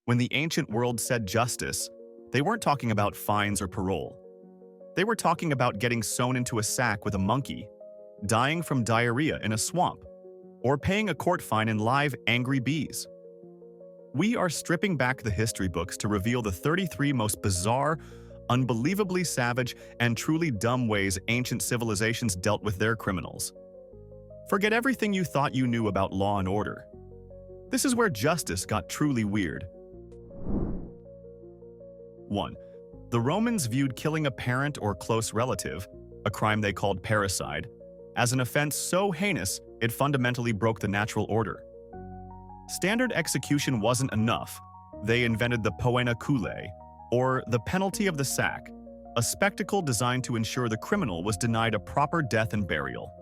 When the ancient world said justice, they weren't talking about fines or parole. They were talking about getting sewn into a sack with a monkey, dying from diarrhea in a swamp, or paying a court fine in live angry bees. We are stripping back the history books to reveal the 33 most bizarre, unbelievably savage, and truly dumb ways ancient civilizations dealt with their criminals. Forget everything you thought you knew about law and order. This is where justice got truly weird. 1. The Romans viewed killing a parent or close relative, a crime they called parricide, as an offense so heinous it fundamentally broke the natural order. Standard execution wasn't enough. They invented the poena cullei, or the penalty of the sack, a spectacle designed to ensure the criminal was denied a proper death and burial.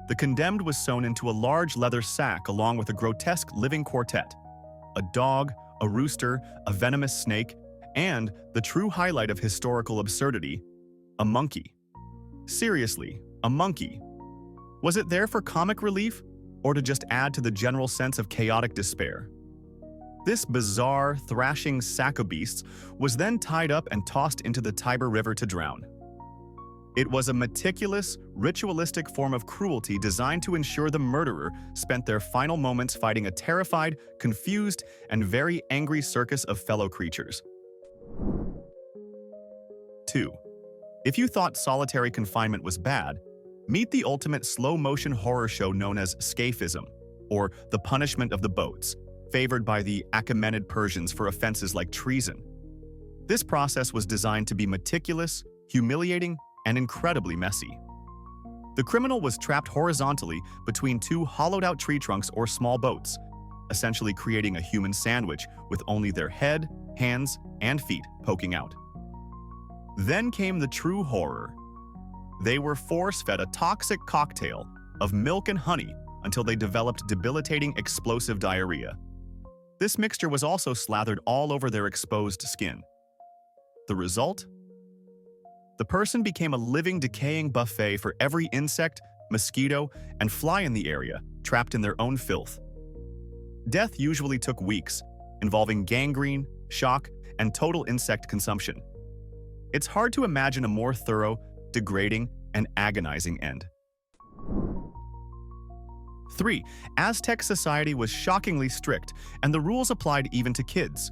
The condemned was sewn into a large leather sack along with a grotesque living quartet, a dog, a rooster, a venomous snake, and, the true highlight of historical absurdity, a monkey. Seriously, a monkey. Was it there for comic relief, or to just add to the general sense of chaotic despair? This bizarre, thrashing sack of beasts was then tied up and tossed into the Tiber River to drown. It was a meticulous, ritualistic form of cruelty designed to ensure the murderer spent their final moments fighting a terrified, confused, and very angry circus of fellow creatures. 2. If you thought solitary confinement was bad, meet the ultimate slow-motion horror show known as scaphism, or the punishment of the boats, favored by the Achaemenid Persians for offenses like treason. This process was designed to be meticulous, humiliating, and incredibly messy. The criminal was trapped horizontally between two hollowed-out tree trunks or small boats, essentially creating a human sandwich with only their head, hands, and feet poking out. Then came the true horror. They were force-fed a toxic cocktail of milk and honey until they developed debilitating explosive diarrhea. This mixture was also slathered all over their exposed skin. The result? The person became a living, decaying buffet for every insect, mosquito, and fly in the area, trapped in their own filth. Death usually took weeks, involving gangrene, shock, and total insect consumption. It's hard to imagine a more thorough, degrading, and agonizing end. 3. Aztec society was shockingly strict, and the rules applied even to kids.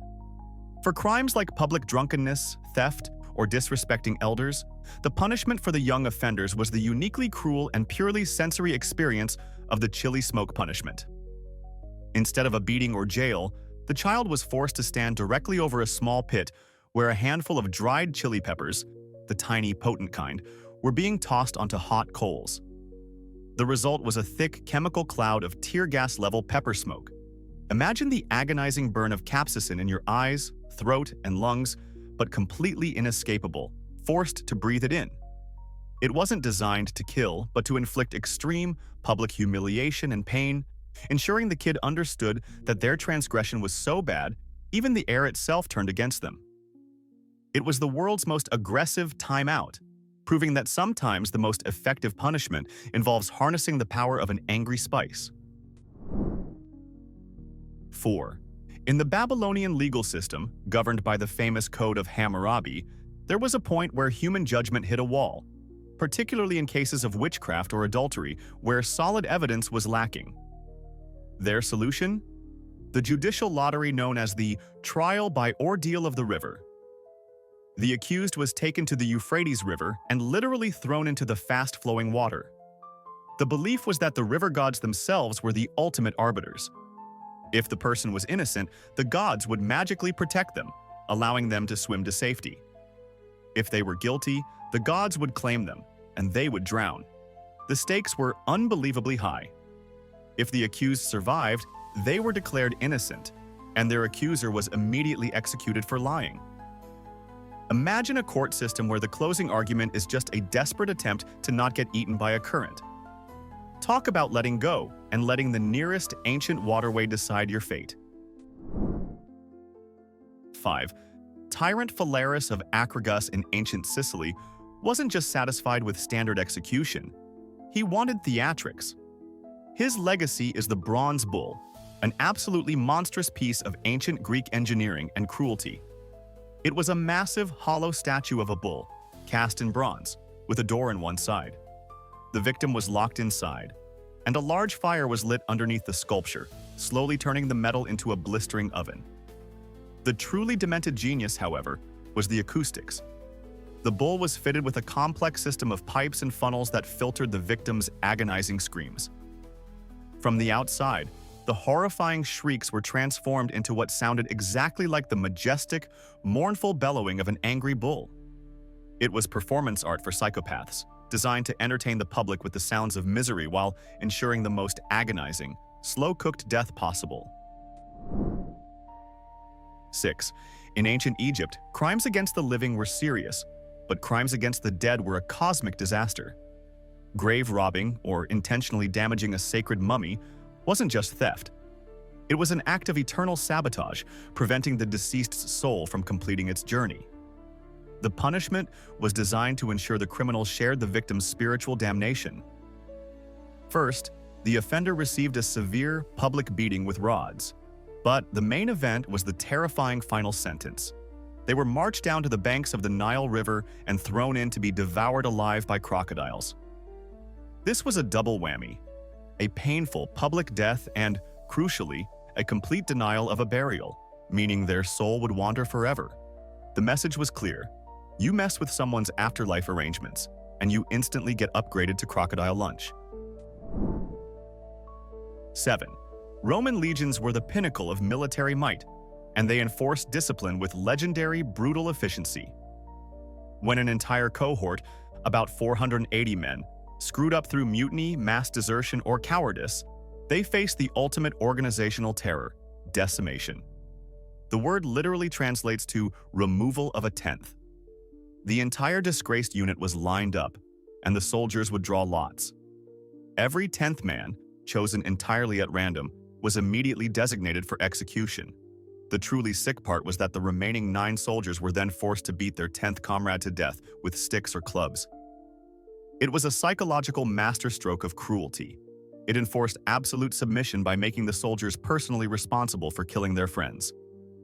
For crimes like public drunkenness, theft, or disrespecting elders, the punishment for the young offenders was the uniquely cruel and purely sensory experience of the chili smoke punishment. Instead of a beating or jail, the child was forced to stand directly over a small pit where a handful of dried chili peppers, the tiny, potent kind, were being tossed onto hot coals. The result was a thick chemical cloud of tear gas-level pepper smoke. Imagine the agonizing burn of capsaicin in your eyes, throat, and lungs, but completely inescapable, forced to breathe it in. It wasn't designed to kill, but to inflict extreme public humiliation and pain, ensuring the kid understood that their transgression was so bad, even the air itself turned against them. It was the world's most aggressive timeout, proving that sometimes the most effective punishment involves harnessing the power of an angry spice. 4. In the Babylonian legal system, governed by the famous Code of Hammurabi, there was a point where human judgment hit a wall, particularly in cases of witchcraft or adultery where solid evidence was lacking. Their solution? The judicial lottery known as the trial by ordeal of the river. The accused was taken to the Euphrates River and literally thrown into the fast-flowing water. The belief was that the river gods themselves were the ultimate arbiters. If the person was innocent, the gods would magically protect them, allowing them to swim to safety. If they were guilty, the gods would claim them, and they would drown. The stakes were unbelievably high. If the accused survived, they were declared innocent, and their accuser was immediately executed for lying. Imagine a court system where the closing argument is just a desperate attempt to not get eaten by a current. Talk about letting go and letting the nearest ancient waterway decide your fate. 5. Tyrant Phalaris of Akragas in ancient Sicily wasn't just satisfied with standard execution. He wanted theatrics. His legacy is the bronze bull, an absolutely monstrous piece of ancient Greek engineering and cruelty. It was a massive, hollow statue of a bull, cast in bronze, with a door in one side. The victim was locked inside, and a large fire was lit underneath the sculpture, slowly turning the metal into a blistering oven. The truly demented genius, however, was the acoustics. The bull was fitted with a complex system of pipes and funnels that filtered the victim's agonizing screams. From the outside, the horrifying shrieks were transformed into what sounded exactly like the majestic, mournful bellowing of an angry bull. It was performance art for psychopaths, designed to entertain the public with the sounds of misery while ensuring the most agonizing, slow-cooked death possible. 6. In ancient Egypt, crimes against the living were serious, but crimes against the dead were a cosmic disaster. Grave robbing, or intentionally damaging a sacred mummy, wasn't just theft. It was an act of eternal sabotage, preventing the deceased's soul from completing its journey. The punishment was designed to ensure the criminal shared the victim's spiritual damnation. First, the offender received a severe, public beating with rods. But the main event was the terrifying final sentence. They were marched down to the banks of the Nile River and thrown in to be devoured alive by crocodiles. This was a double whammy: a painful public death and, crucially, a complete denial of a burial, meaning their soul would wander forever. The message was clear: you mess with someone's afterlife arrangements, and you instantly get upgraded to crocodile lunch. 7. Roman legions were the pinnacle of military might, and they enforced discipline with legendary, brutal efficiency. When an entire cohort, about 480 men, screwed up through mutiny, mass desertion, or cowardice, they faced the ultimate organizational terror: decimation. The word literally translates to removal of a tenth. The entire disgraced unit was lined up, and the soldiers would draw lots. Every 10th man, chosen entirely at random, was immediately designated for execution. The truly sick part was that the remaining 9 soldiers were then forced to beat their 10th comrade to death with sticks or clubs. It was a psychological masterstroke of cruelty. It enforced absolute submission by making the soldiers personally responsible for killing their friends.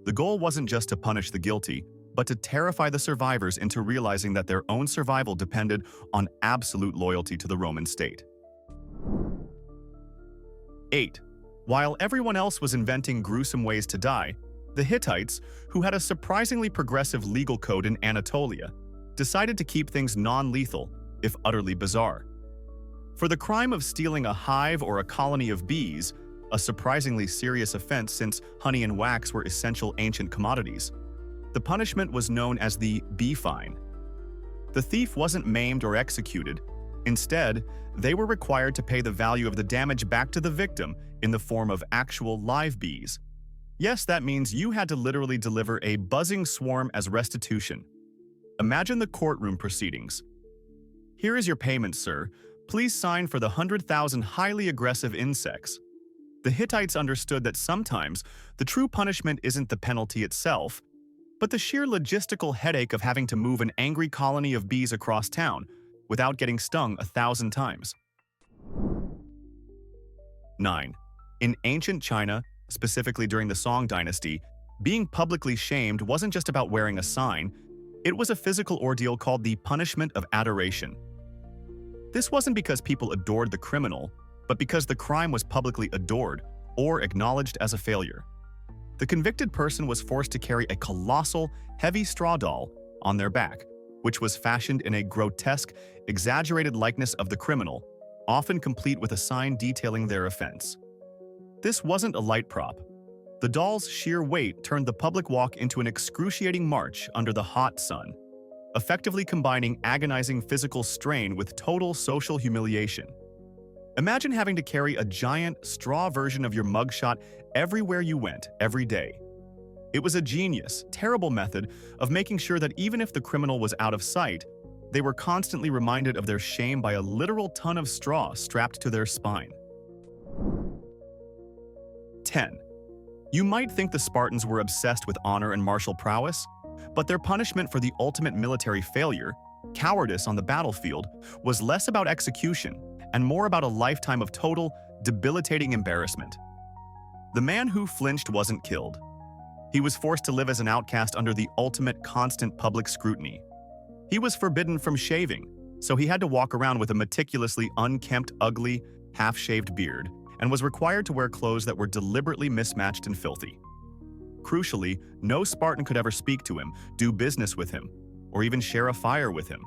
The goal wasn't just to punish the guilty, but to terrify the survivors into realizing that their own survival depended on absolute loyalty to the Roman state. 8. While everyone else was inventing gruesome ways to die, the Hittites, who had a surprisingly progressive legal code in Anatolia, decided to keep things non-lethal, if utterly bizarre. For the crime of stealing a hive or a colony of bees, a surprisingly serious offense since honey and wax were essential ancient commodities, the punishment was known as the bee fine. The thief wasn't maimed or executed. Instead, they were required to pay the value of the damage back to the victim in the form of actual live bees. Yes, that means you had to literally deliver a buzzing swarm as restitution. Imagine the courtroom proceedings. Here is your payment, sir. Please sign for the 100,000 highly aggressive insects. The Hittites understood that sometimes the true punishment isn't the penalty itself, but the sheer logistical headache of having to move an angry colony of bees across town without getting stung 1,000 times. 9. In ancient China, specifically during the Song dynasty, being publicly shamed wasn't just about wearing a sign. It was a physical ordeal called the punishment of adoration. This wasn't because people adored the criminal, but because the crime was publicly adored or acknowledged as a failure. The convicted person was forced to carry a colossal, heavy straw doll on their back, which was fashioned in a grotesque, exaggerated likeness of the criminal, often complete with a sign detailing their offense. This wasn't a light prop. The doll's sheer weight turned the public walk into an excruciating march under the hot sun, effectively combining agonizing physical strain with total social humiliation. Imagine having to carry a giant, straw version of your mugshot everywhere you went, every day. It was a genius, terrible method of making sure that even if the criminal was out of sight, they were constantly reminded of their shame by a literal ton of straw strapped to their spine. 10. You might think the Spartans were obsessed with honor and martial prowess, but their punishment for the ultimate military failure, cowardice on the battlefield, was less about execution and more about a lifetime of total, debilitating embarrassment. The man who flinched wasn't killed. He was forced to live as an outcast under the ultimate constant public scrutiny. He was forbidden from shaving, so he had to walk around with a meticulously unkempt, ugly, half-shaved beard, and was required to wear clothes that were deliberately mismatched and filthy. Crucially, no Spartan could ever speak to him, do business with him, or even share a fire with him.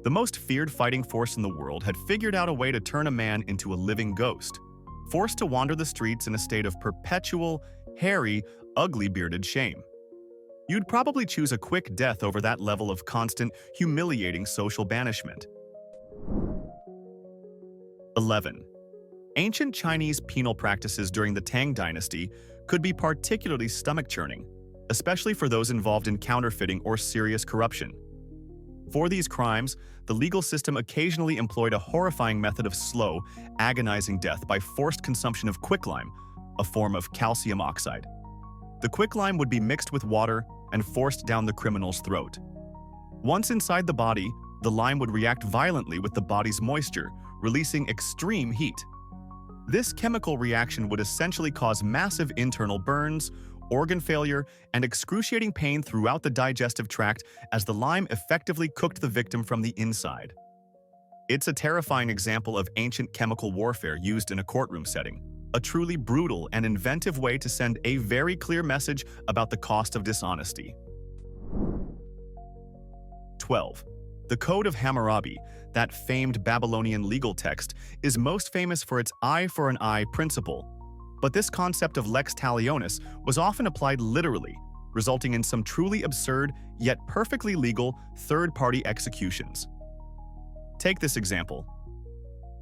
The most feared fighting force in the world had figured out a way to turn a man into a living ghost, forced to wander the streets in a state of perpetual, hairy, ugly bearded shame. You'd probably choose a quick death over that level of constant, humiliating social banishment. 11. Ancient Chinese penal practices during the Tang Dynasty could be particularly stomach-churning, especially for those involved in counterfeiting or serious corruption. For these crimes, the legal system occasionally employed a horrifying method of slow, agonizing death by forced consumption of quicklime, a form of calcium oxide. The quicklime would be mixed with water and forced down the criminal's throat. Once inside the body, the lime would react violently with the body's moisture, releasing extreme heat. This chemical reaction would essentially cause massive internal burns, organ failure, and excruciating pain throughout the digestive tract as the lime effectively cooked the victim from the inside. It's a terrifying example of ancient chemical warfare used in a courtroom setting, a truly brutal and inventive way to send a very clear message about the cost of dishonesty. 12. The Code of Hammurabi, that famed Babylonian legal text, is most famous for its eye for an eye principle. But this concept of lex talionis was often applied literally, resulting in some truly absurd, yet perfectly legal, third-party executions. Take this example.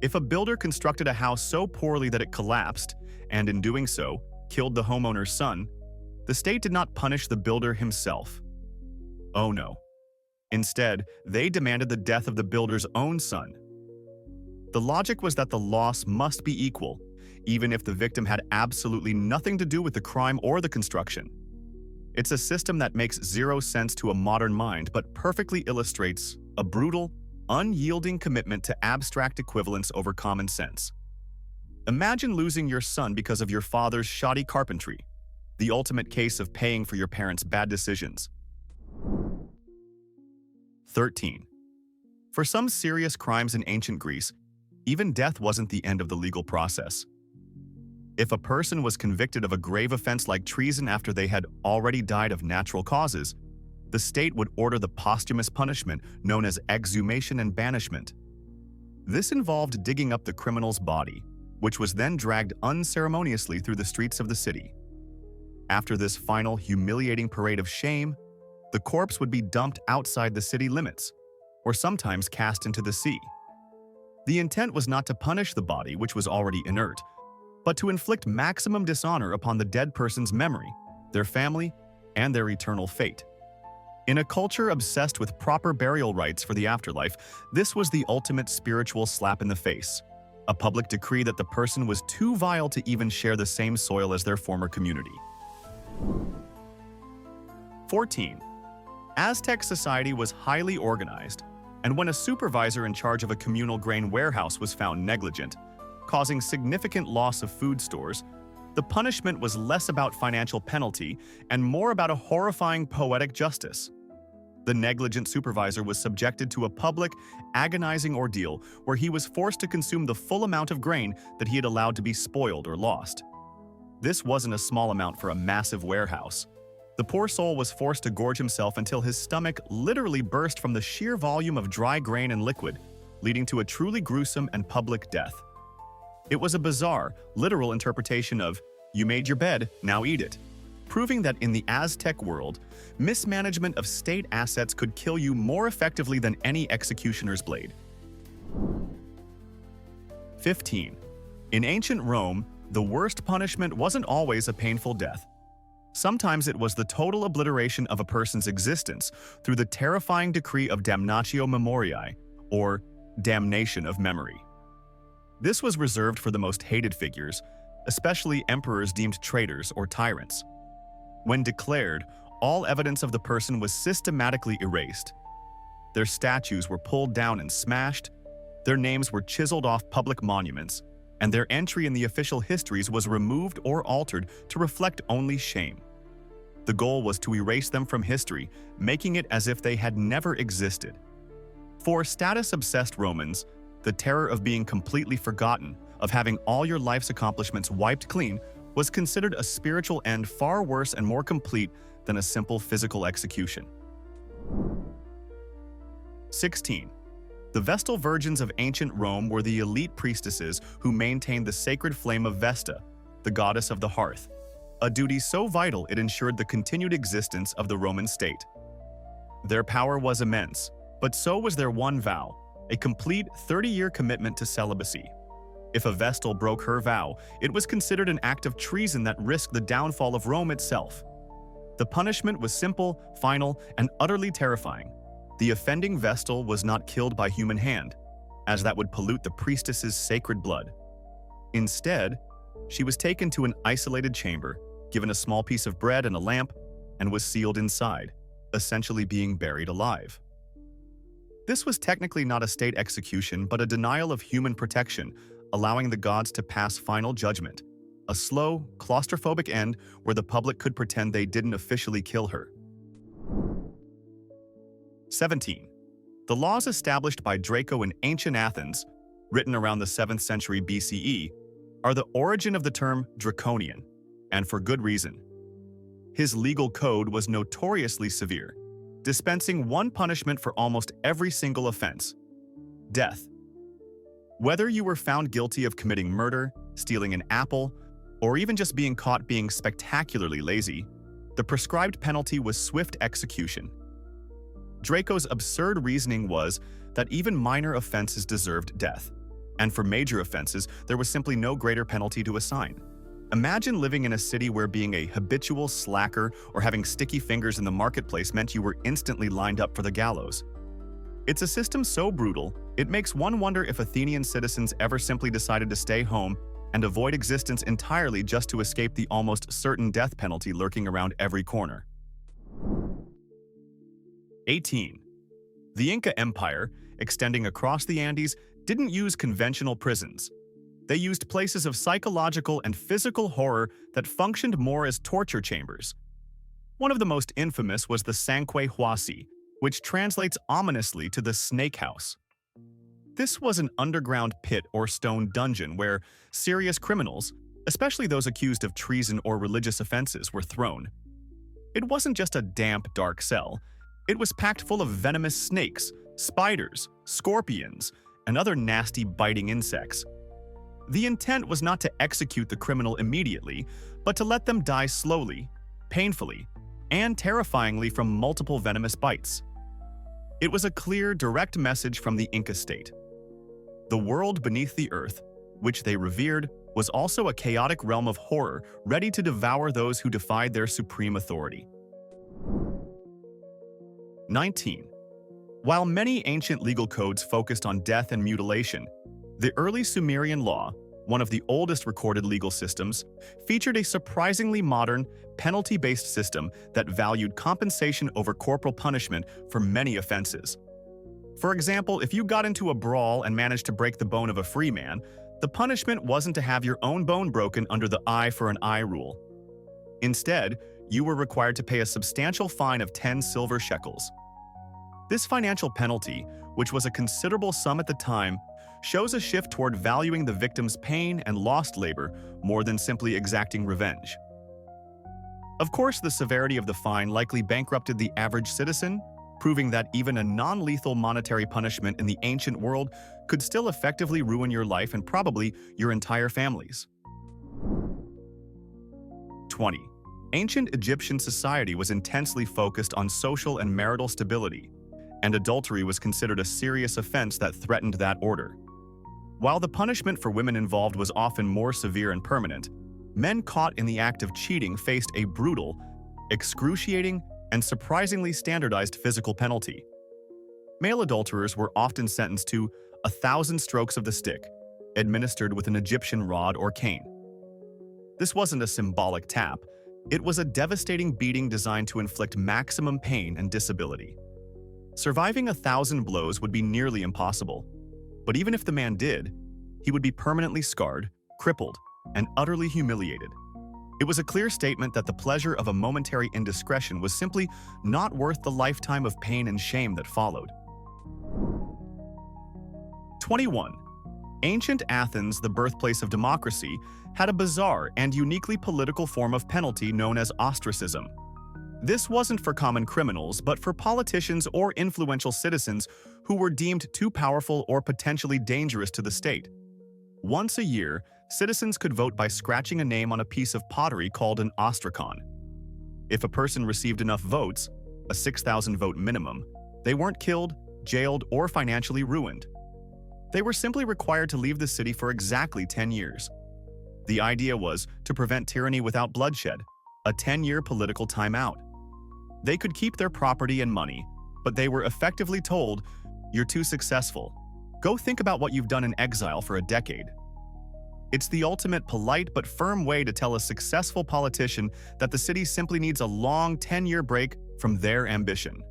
If a builder constructed a house so poorly that it collapsed, and in doing so, killed the homeowner's son, the state did not punish the builder himself. Oh no. Instead, they demanded the death of the builder's own son. The logic was that the loss must be equal, even if the victim had absolutely nothing to do with the crime or the construction. It's a system that makes zero sense to a modern mind but perfectly illustrates a brutal, unyielding commitment to abstract equivalence over common sense. Imagine losing your son because of your father's shoddy carpentry, the ultimate case of paying for your parents' bad decisions. 13. For some serious crimes in ancient Greece, even death wasn't the end of the legal process. If a person was convicted of a grave offense like treason after they had already died of natural causes, the state would order the postumous punishment known as exhumation and banishment. This involved digging up the criminal's body, which was then dragged unceremoniously through the streets of the city. After this final humiliating parade of shame, the corpse would be dumped outside the city limits, or sometimes cast into the sea. The intent was not to punish the body, which was already inert, but to inflict maximum dishonor upon the dead person's memory, their family, and their eternal fate. In a culture obsessed with proper burial rites for the afterlife, this was the ultimate spiritual slap in the face, a public decree that the person was too vile to even share the same soil as their former community. 14. Aztec society was highly organized, and when a supervisor in charge of a communal grain warehouse was found negligent, causing significant loss of food stores, the punishment was less about financial penalty and more about a horrifying poetic justice. The negligent supervisor was subjected to a public, agonizing ordeal where he was forced to consume the full amount of grain that he had allowed to be spoiled or lost. This wasn't a small amount for a massive warehouse. The poor soul was forced to gorge himself until his stomach literally burst from the sheer volume of dry grain and liquid, leading to a truly gruesome and public death. It was a bizarre, literal interpretation of, "You made your bed, now eat it," proving that in the Aztec world, mismanagement of state assets could kill you more effectively than any executioner's blade. 15. In ancient Rome, the worst punishment wasn't always a painful death. Sometimes it was the total obliteration of a person's existence through the terrifying decree of damnatio memoriae, or damnation of memory. This was reserved for the most hated figures, especially emperors deemed traitors or tyrants. When declared, all evidence of the person was systematically erased. Their statues were pulled down and smashed, their names were chiseled off public monuments, and their entry in the official histories was removed or altered to reflect only shame. The goal was to erase them from history, making it as if they had never existed. For status-obsessed Romans, the terror of being completely forgotten, of having all your life's accomplishments wiped clean, was considered a spiritual end far worse and more complete than a simple physical execution. 16. The Vestal Virgins of ancient Rome were the elite priestesses who maintained the sacred flame of Vesta, the goddess of the hearth, a duty so vital it ensured the continued existence of the Roman state. Their power was immense, but so was their one vow, a complete 30-year commitment to celibacy. If a Vestal broke her vow, it was considered an act of treason that risked the downfall of Rome itself. The punishment was simple, final, and utterly terrifying. The offending Vestal was not killed by human hand, as that would pollute the priestess's sacred blood. Instead, she was taken to an isolated chamber, given a small piece of bread and a lamp, and was sealed inside, essentially being buried alive. This was technically not a state execution, but a denial of human protection, allowing the gods to pass final judgment, a slow, claustrophobic end where the public could pretend they didn't officially kill her. 17. The laws established by Draco in ancient Athens, written around the 7th century BCE, are the origin of the term Draconian, and for good reason. His legal code was notoriously severe, dispensing one punishment for almost every single offense: death. Whether you were found guilty of committing murder, stealing an apple, or even just being caught being spectacularly lazy, the prescribed penalty was swift execution. Draco's absurd reasoning was that even minor offenses deserved death, and for major offenses, there was simply no greater penalty to assign. Imagine living in a city where being a habitual slacker or having sticky fingers in the marketplace meant you were instantly lined up for the gallows. It's a system so brutal, it makes one wonder if Athenian citizens ever simply decided to stay home and avoid existence entirely just to escape the almost certain death penalty lurking around every corner. 18. The Inca Empire, extending across the Andes, didn't use conventional prisons. They used places of psychological and physical horror that functioned more as torture chambers. One of the most infamous was the Sanque Huasi, which translates ominously to the snake house. This was an underground pit or stone dungeon where serious criminals, especially those accused of treason or religious offenses, were thrown. It wasn't just a damp, dark cell. It was packed full of venomous snakes, spiders, scorpions, and other nasty biting insects. The intent was not to execute the criminal immediately, but to let them die slowly, painfully, and terrifyingly from multiple venomous bites. It was a clear, direct message from the Inca state. The world beneath the earth, which they revered, was also a chaotic realm of horror ready to devour those who defied their supreme authority. 19. While many ancient legal codes focused on death and mutilation, the early Sumerian law, one of the oldest recorded legal systems, featured a surprisingly modern, penalty-based system that valued compensation over corporal punishment for many offenses. For example, if you got into a brawl and managed to break the bone of a free man, the punishment wasn't to have your own bone broken under the eye for an eye rule. Instead, you were required to pay a substantial fine of 10 silver shekels. This financial penalty, which was a considerable sum at the time, shows a shift toward valuing the victim's pain and lost labor more than simply exacting revenge. Of course, the severity of the fine likely bankrupted the average citizen, proving that even a non-lethal monetary punishment in the ancient world could still effectively ruin your life and probably your entire family's. 20. Ancient Egyptian society was intensely focused on social and marital stability, and adultery was considered a serious offense that threatened that order. While the punishment for women involved was often more severe and permanent, men caught in the act of cheating faced a brutal, excruciating, and surprisingly standardized physical penalty. Male adulterers were often sentenced to 1,000 strokes of the stick, administered with an Egyptian rod or cane. This wasn't a symbolic tap. It was a devastating beating designed to inflict maximum pain and disability. Surviving 1,000 blows would be nearly impossible. But even if the man did, he would be permanently scarred, crippled, and utterly humiliated. It was a clear statement that the pleasure of a momentary indiscretion was simply not worth the lifetime of pain and shame that followed. 21. Ancient Athens, the birthplace of democracy, had a bizarre and uniquely political form of penalty known as ostracism. This wasn't for common criminals, but for politicians or influential citizens who were deemed too powerful or potentially dangerous to the state. Once a year, citizens could vote by scratching a name on a piece of pottery called an ostracon. If a person received enough votes, a 6,000 vote minimum, they weren't killed, jailed, or financially ruined. They were simply required to leave the city for exactly 10 years. The idea was to prevent tyranny without bloodshed, a 10-year political timeout. They could keep their property and money, but they were effectively told, "You're too successful. Go think about what you've done in exile for a decade." It's the ultimate polite but firm way to tell a successful politician that the city simply needs a long 10-year break from their ambition.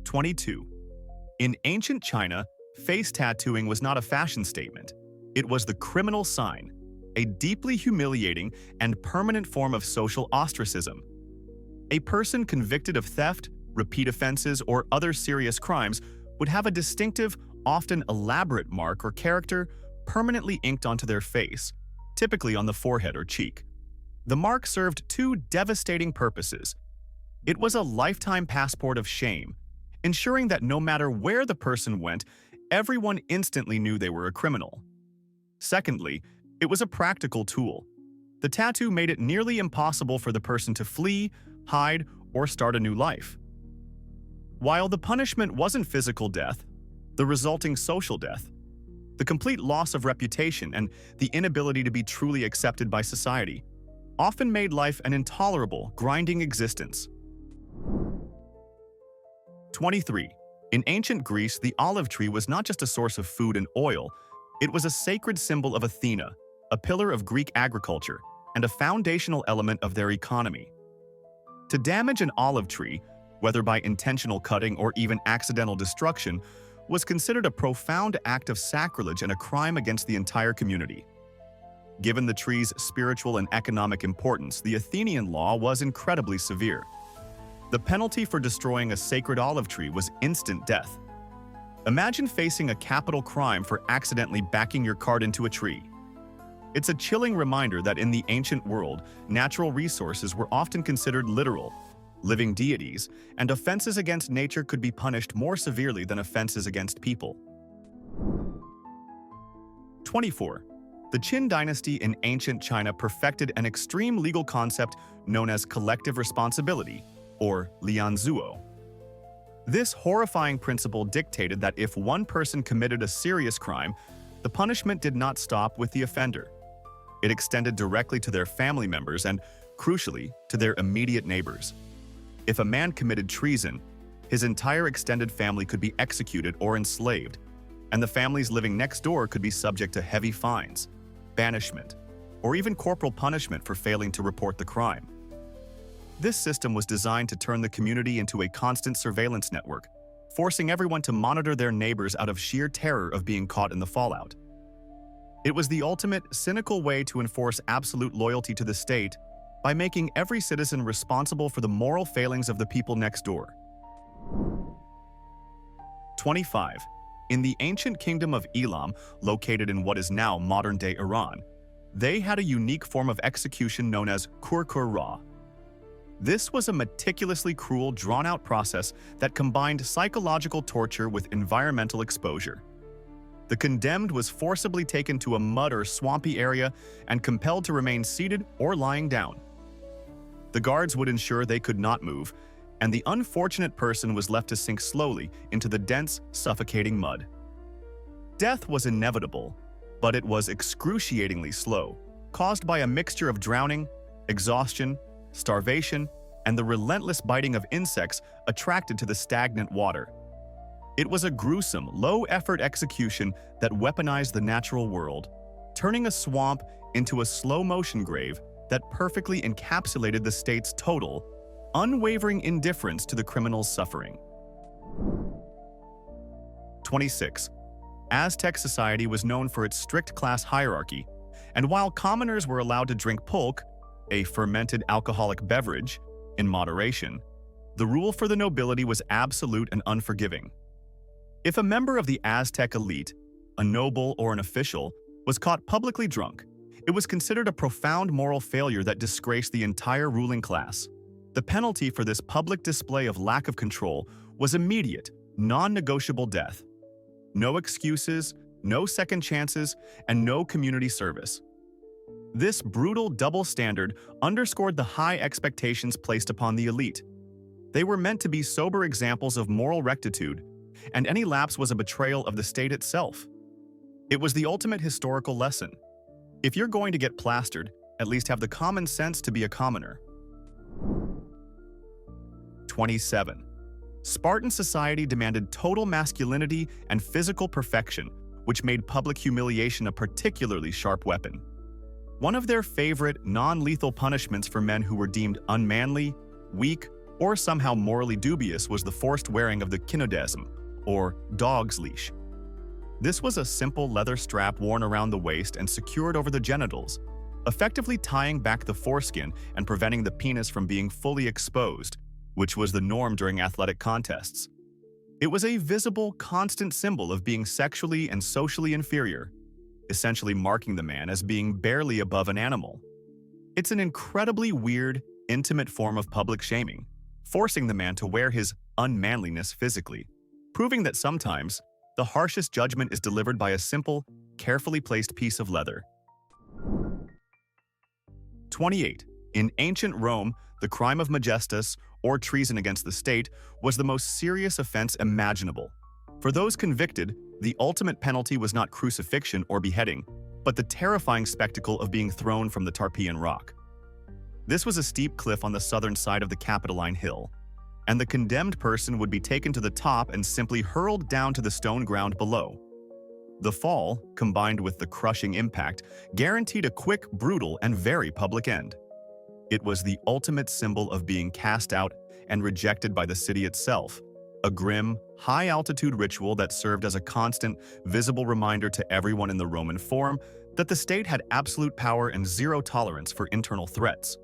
22. In ancient China, face tattooing was not a fashion statement. It was the criminal sign, a deeply humiliating and permanent form of social ostracism. A person convicted of theft, repeat offenses, or other serious crimes would have a distinctive, often elaborate mark or character permanently inked onto their face, typically on the forehead or cheek. The mark served two devastating purposes. It was a lifetime passport of shame, ensuring that no matter where the person went, everyone instantly knew they were a criminal. Secondly, it was a practical tool. The tattoo made it nearly impossible for the person to flee, hide, or start a new life. While the punishment wasn't physical death, the resulting social death, the complete loss of reputation and the inability to be truly accepted by society, often made life an intolerable, grinding existence. 23. In ancient Greece, the olive tree was not just a source of food and oil, it was a sacred symbol of Athena, a pillar of Greek agriculture, and a foundational element of their economy. To damage an olive tree, whether by intentional cutting or even accidental destruction, was considered a profound act of sacrilege and a crime against the entire community. Given the tree's spiritual and economic importance, the Athenian law was incredibly severe. The penalty for destroying a sacred olive tree was instant death. Imagine facing a capital crime for accidentally backing your cart into a tree. It's a chilling reminder that in the ancient world, natural resources were often considered literal, living deities, and offenses against nature could be punished more severely than offenses against people. 24. The Qin dynasty in ancient China perfected an extreme legal concept known as collective responsibility, or lianzuo. This horrifying principle dictated that if one person committed a serious crime, the punishment did not stop with the offender. It extended directly to their family members and, crucially, to their immediate neighbors. If a man committed treason, his entire extended family could be executed or enslaved, and the families living next door could be subject to heavy fines, banishment, or even corporal punishment for failing to report the crime. This system was designed to turn the community into a constant surveillance network, forcing everyone to monitor their neighbors out of sheer terror of being caught in the fallout. It was the ultimate, cynical way to enforce absolute loyalty to the state by making every citizen responsible for the moral failings of the people next door. 25. In the ancient kingdom of Elam, located in what is now modern-day Iran, they had a unique form of execution known as kur-kur-ra. This was a meticulously cruel, drawn-out process that combined psychological torture with environmental exposure. The condemned was forcibly taken to a mud or swampy area and compelled to remain seated or lying down. The guards would ensure they could not move, and the unfortunate person was left to sink slowly into the dense, suffocating mud. Death was inevitable, but it was excruciatingly slow, caused by a mixture of drowning, exhaustion, starvation, and the relentless biting of insects attracted to the stagnant water. It was a gruesome, low-effort execution that weaponized the natural world, turning a swamp into a slow-motion grave that perfectly encapsulated the state's total, unwavering indifference to the criminal's suffering. 26. Aztec society was known for its strict class hierarchy, and while commoners were allowed to drink pulque, a fermented alcoholic beverage, in moderation, the rule for the nobility was absolute and unforgiving. If a member of the Aztec elite, a noble or an official, was caught publicly drunk, it was considered a profound moral failure that disgraced the entire ruling class. The penalty for this public display of lack of control was immediate, non-negotiable death. No excuses, no second chances, and no community service. This brutal double standard underscored the high expectations placed upon the elite. They were meant to be sober examples of moral rectitude, and any lapse was a betrayal of the state itself. It was the ultimate historical lesson. If you're going to get plastered, at least have the common sense to be a commoner. 27. Spartan society demanded total masculinity and physical perfection, which made public humiliation a particularly sharp weapon. One of their favorite, non-lethal punishments for men who were deemed unmanly, weak, or somehow morally dubious was the forced wearing of the kynodesm, or dog's leash. This was a simple leather strap worn around the waist and secured over the genitals, effectively tying back the foreskin and preventing the penis from being fully exposed, which was the norm during athletic contests. It was a visible, constant symbol of being sexually and socially inferior, essentially marking the man as being barely above an animal. It's an incredibly weird, intimate form of public shaming, forcing the man to wear his unmanliness physically, proving that sometimes the harshest judgment is delivered by a simple, carefully placed piece of leather. 28. In ancient Rome, the crime of majestas, or treason against the state, was the most serious offense imaginable. For those convicted, the ultimate penalty was not crucifixion or beheading, but the terrifying spectacle of being thrown from the Tarpeian Rock. This was a steep cliff on the southern side of the Capitoline Hill, and the condemned person would be taken to the top and simply hurled down to the stone ground below. The fall, combined with the crushing impact, guaranteed a quick, brutal, and very public end. It was the ultimate symbol of being cast out and rejected by the city itself, a grim, high-altitude ritual that served as a constant, visible reminder to everyone in the Roman Forum that the state had absolute power and zero tolerance for internal threats.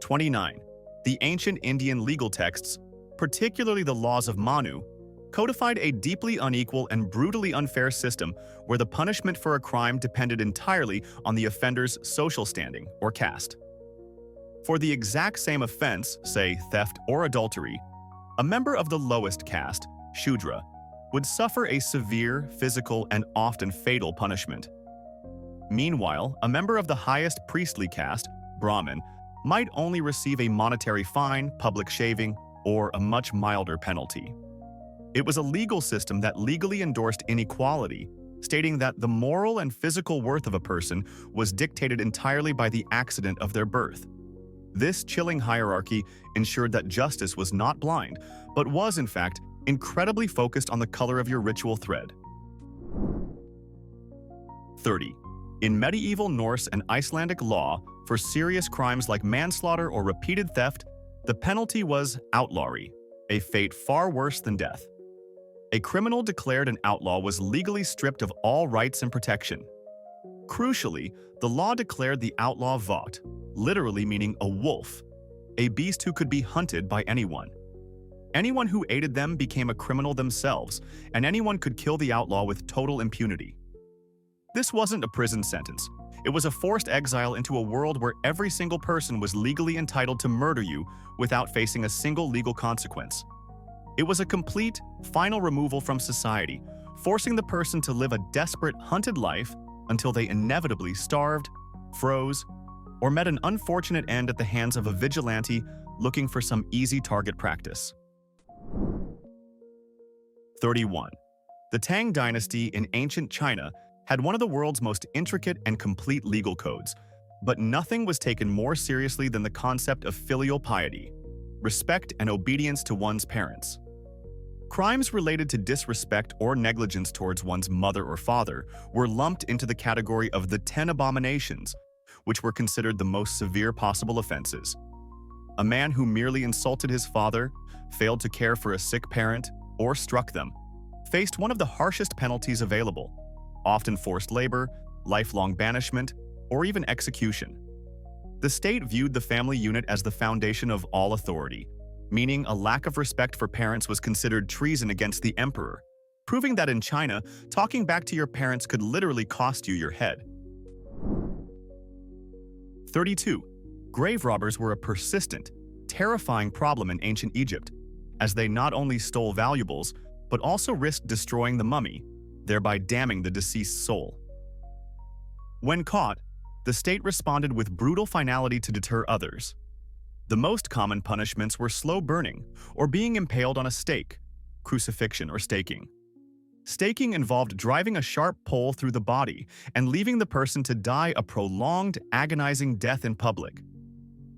29. The ancient Indian legal texts, particularly the laws of Manu, codified a deeply unequal and brutally unfair system where the punishment for a crime depended entirely on the offender's social standing or caste. For the exact same offense, say theft or adultery, a member of the lowest caste, Shudra, would suffer a severe physical and often fatal punishment. Meanwhile, a member of the highest priestly caste, Brahmin, might only receive a monetary fine, public shaving, or a much milder penalty. It was a legal system that legally endorsed inequality, stating that the moral and physical worth of a person was dictated entirely by the accident of their birth. This chilling hierarchy ensured that justice was not blind, but was, in fact, incredibly focused on the color of your ritual thread. 30. In medieval Norse and Icelandic law, for serious crimes like manslaughter or repeated theft, the penalty was outlawry, a fate far worse than death. A criminal declared an outlaw was legally stripped of all rights and protection. Crucially, the law declared the outlaw vaught, literally meaning a wolf, a beast who could be hunted by anyone. Anyone who aided them became a criminal themselves, and anyone could kill the outlaw with total impunity. This wasn't a prison sentence. It was a forced exile into a world where every single person was legally entitled to murder you without facing a single legal consequence. It was a complete, final removal from society, forcing the person to live a desperate, hunted life until they inevitably starved, froze, or met an unfortunate end at the hands of a vigilante looking for some easy target practice. 31. The Tang dynasty in ancient China had one of the world's most intricate and complete legal codes, but nothing was taken more seriously than the concept of filial piety, respect and obedience to one's parents. Crimes related to disrespect or negligence towards one's mother or father were lumped into the category of the 10 abominations, which were considered the most severe possible offenses. A man who merely insulted his father, failed to care for a sick parent, or struck them, faced one of the harshest penalties available, often forced labor, lifelong banishment, or even execution. The state viewed the family unit as the foundation of all authority, meaning a lack of respect for parents was considered treason against the emperor, proving that in China, talking back to your parents could literally cost you your head. 32. Grave robbers were a persistent, terrifying problem in ancient Egypt, as they not only stole valuables, but also risked destroying the mummy, thereby damning the deceased soul. When caught, the state responded with brutal finality to deter others. The most common punishments were slow burning or being impaled on a stake, crucifixion or staking. Staking involved driving a sharp pole through the body and leaving the person to die a prolonged, agonizing death in public.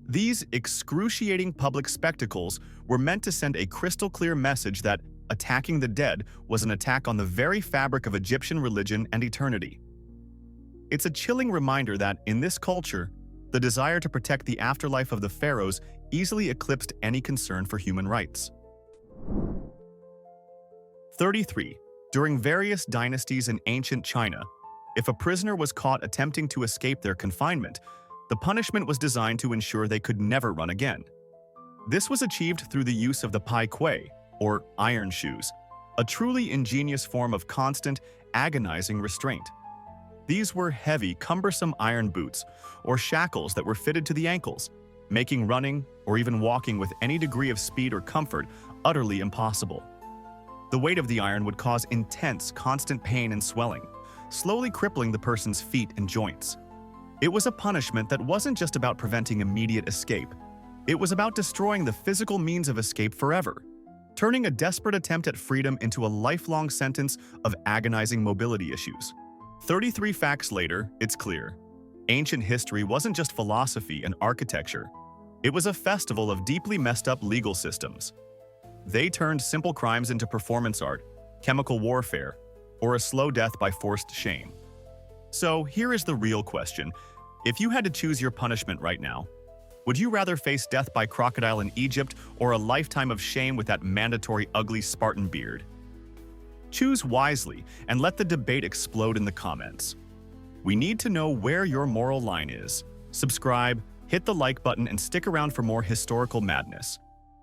These excruciating public spectacles were meant to send a crystal-clear message that attacking the dead was an attack on the very fabric of Egyptian religion and eternity. It's a chilling reminder that, in this culture, the desire to protect the afterlife of the pharaohs easily eclipsed any concern for human rights. 33. During various dynasties in ancient China, if a prisoner was caught attempting to escape their confinement, the punishment was designed to ensure they could never run again. This was achieved through the use of the pai kuei, or iron shoes, a truly ingenious form of constant, agonizing restraint. These were heavy, cumbersome iron boots, or shackles that were fitted to the ankles, making running or even walking with any degree of speed or comfort utterly impossible. The weight of the iron would cause intense, constant pain and swelling, slowly crippling the person's feet and joints. It was a punishment that wasn't just about preventing immediate escape. It was about destroying the physical means of escape forever, turning a desperate attempt at freedom into a lifelong sentence of agonizing mobility issues. 33 facts later, it's clear. Ancient history wasn't just philosophy and architecture. It was a festival of deeply messed up legal systems. They turned simple crimes into performance art, chemical warfare, or a slow death by forced shame. So here is the real question. If you had to choose your punishment right now, would you rather face death by crocodile in Egypt or a lifetime of shame with that mandatory ugly Spartan beard? Choose wisely and let the debate explode in the comments. We need to know where your moral line is. Subscribe, hit the like button, and stick around for more historical madness.